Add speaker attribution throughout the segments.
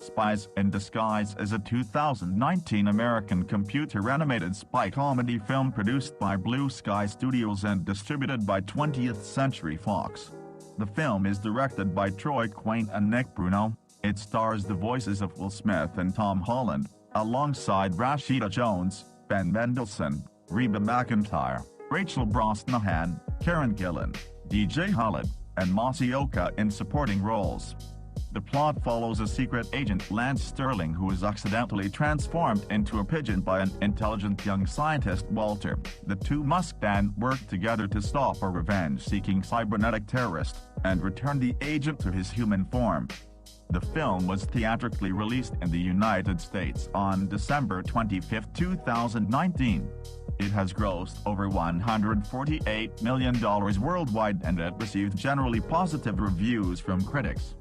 Speaker 1: Spies in Disguise is a 2019 American computer-animated spy comedy film produced by Blue Sky Studios and distributed by 20th Century Fox. The film is directed by Troy Quain and Nick Bruno. It stars the voices of Will Smith and Tom Holland, alongside Rashida Jones, Ben Mendelsohn, Reba McEntire, Rachel Brosnahan, Karen Gillan, DJ Khaled, and Mossy Oka in supporting roles. The plot follows a secret agent, Lance Sterling, who is accidentally transformed into a pigeon by an intelligent young scientist, Walter. The two must then work together to stop a revenge-seeking cybernetic terrorist, and return the agent to his human form. The film was theatrically released in the United States on December 25, 2019. It has grossed over $148 million worldwide and it received generally positive reviews from critics.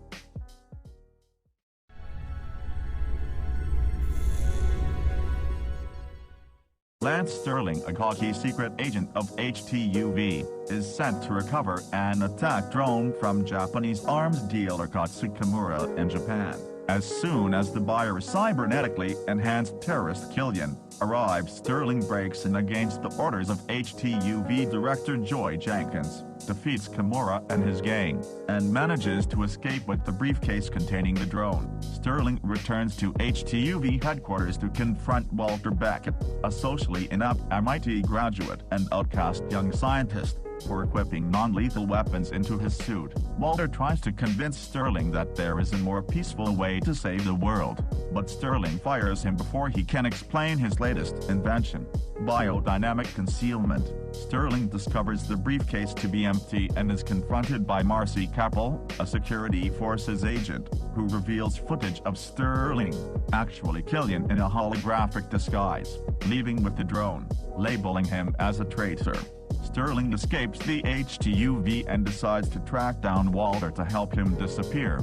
Speaker 1: Lance Sterling, a cocky secret agent of HTUV, is sent to recover an attack drone from Japanese arms dealer Katsu Kimura in Japan. As soon as the buyer's cybernetically enhanced terrorist Killian arrives, Sterling breaks in against the orders of HTUV director Joy Jenkins, defeats Kimura and his gang, and manages to escape with the briefcase containing the drone. Sterling returns to HTUV headquarters to confront Walter Beckett, a socially inept MIT graduate and outcast young scientist, for equipping non-lethal weapons into his suit. Walter tries to convince Sterling that there is a more peaceful way to save the world, but Sterling fires him before he can explain his latest invention, biodynamic concealment. Sterling discovers the briefcase to be empty and is confronted by Marcy Capel, a security forces agent, who reveals footage of Sterling, actually Killian in a holographic disguise, leaving with the drone, labeling him as a traitor. Sterling escapes the HTUV and decides to track down Walter to help him disappear.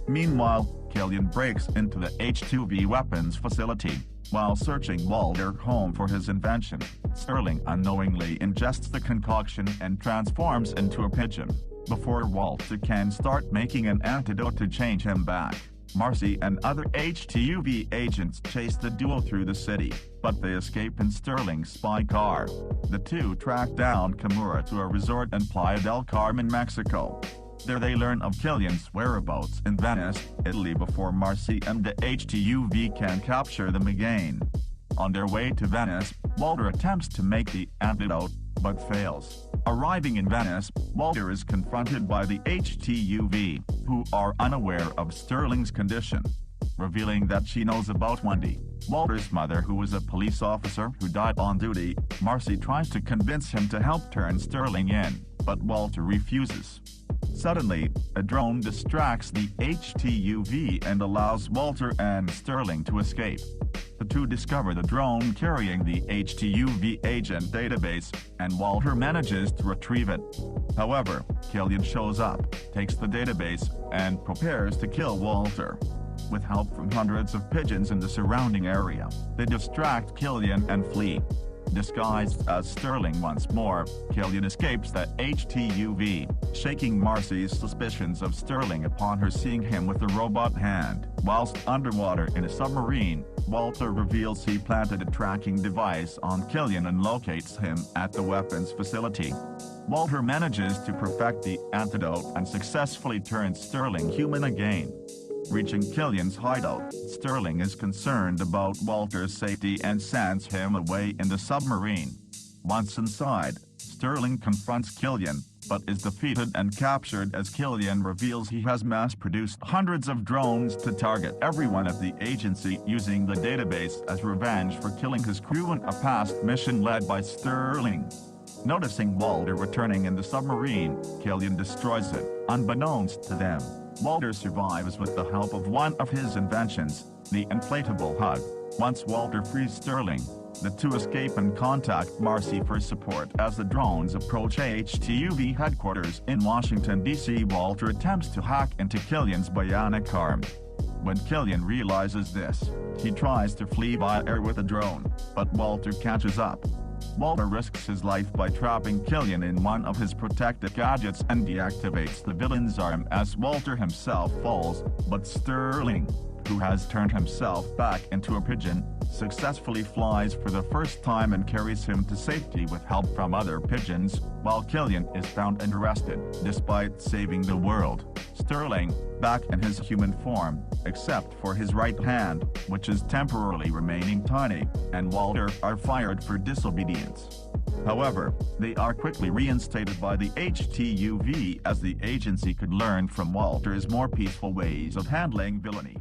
Speaker 1: Meanwhile, Killian breaks into the HTUV weapons facility. While searching Walter's home for his invention, Sterling unknowingly ingests the concoction and transforms into a pigeon. Before Walter can start making an antidote to change him back, Marcy and other HTUV agents chase the duo through the city, but they escape in Sterling's spy car. The two track down Kimura to a resort in Playa del Carmen, Mexico. There they learn of Killian's whereabouts in Venice, Italy before Marcy and the HTUV can capture them again. On their way to Venice, Walter attempts to make the antidote, but fails. Arriving in Venice, Walter is confronted by the HTUV, who are unaware of Sterling's condition. Revealing that she knows about Wendy, Walter's mother, who was a police officer who died on duty, Marcy tries to convince him to help turn Sterling in, but Walter refuses. Suddenly, a drone distracts the HTUV and allows Walter and Sterling to escape. The two discover the drone carrying the HTUV agent database, and Walter manages to retrieve it. However, Killian shows up, takes the database, and prepares to kill Walter. With help from hundreds of pigeons in the surrounding area, they distract Killian and flee. Disguised as Sterling once more, Killian escapes the HTUV, shaking Marcy's suspicions of Sterling upon her seeing him with a robot hand. Whilst underwater in a submarine, Walter reveals he planted a tracking device on Killian and locates him at the weapons facility. Walter manages to perfect the antidote and successfully turns Sterling human again. Reaching Killian's hideout, Sterling is concerned about Walter's safety and sends him away in the submarine. Once inside, Sterling confronts Killian, but is defeated and captured as Killian reveals he has mass-produced hundreds of drones to target everyone at the agency using the database as revenge for killing his crew in a past mission led by Sterling. Noticing Walter returning in the submarine, Killian destroys it, unbeknownst to them. Walter survives with the help of one of his inventions, the inflatable hug. Once Walter frees Sterling, the two escape and contact Marcy for support as the drones approach HTUV headquarters in Washington, D.C. Walter attempts to hack into Killian's bionic arm. When Killian realizes this, he tries to flee via air with a drone, but Walter catches up. Walter risks his life by trapping Killian in one of his protective gadgets and deactivates the villain's arm as Walter himself falls, but Sterling, who has turned himself back into a pigeon, successfully flies for the first time and carries him to safety with help from other pigeons, while Killian is found and arrested, despite saving the world. Sterling, back in his human form, except for his right hand, which is temporarily remaining tiny, and Walter are fired for disobedience. However, they are quickly reinstated by the HTUV as the agency could learn from Walter's more peaceful ways of handling villainy.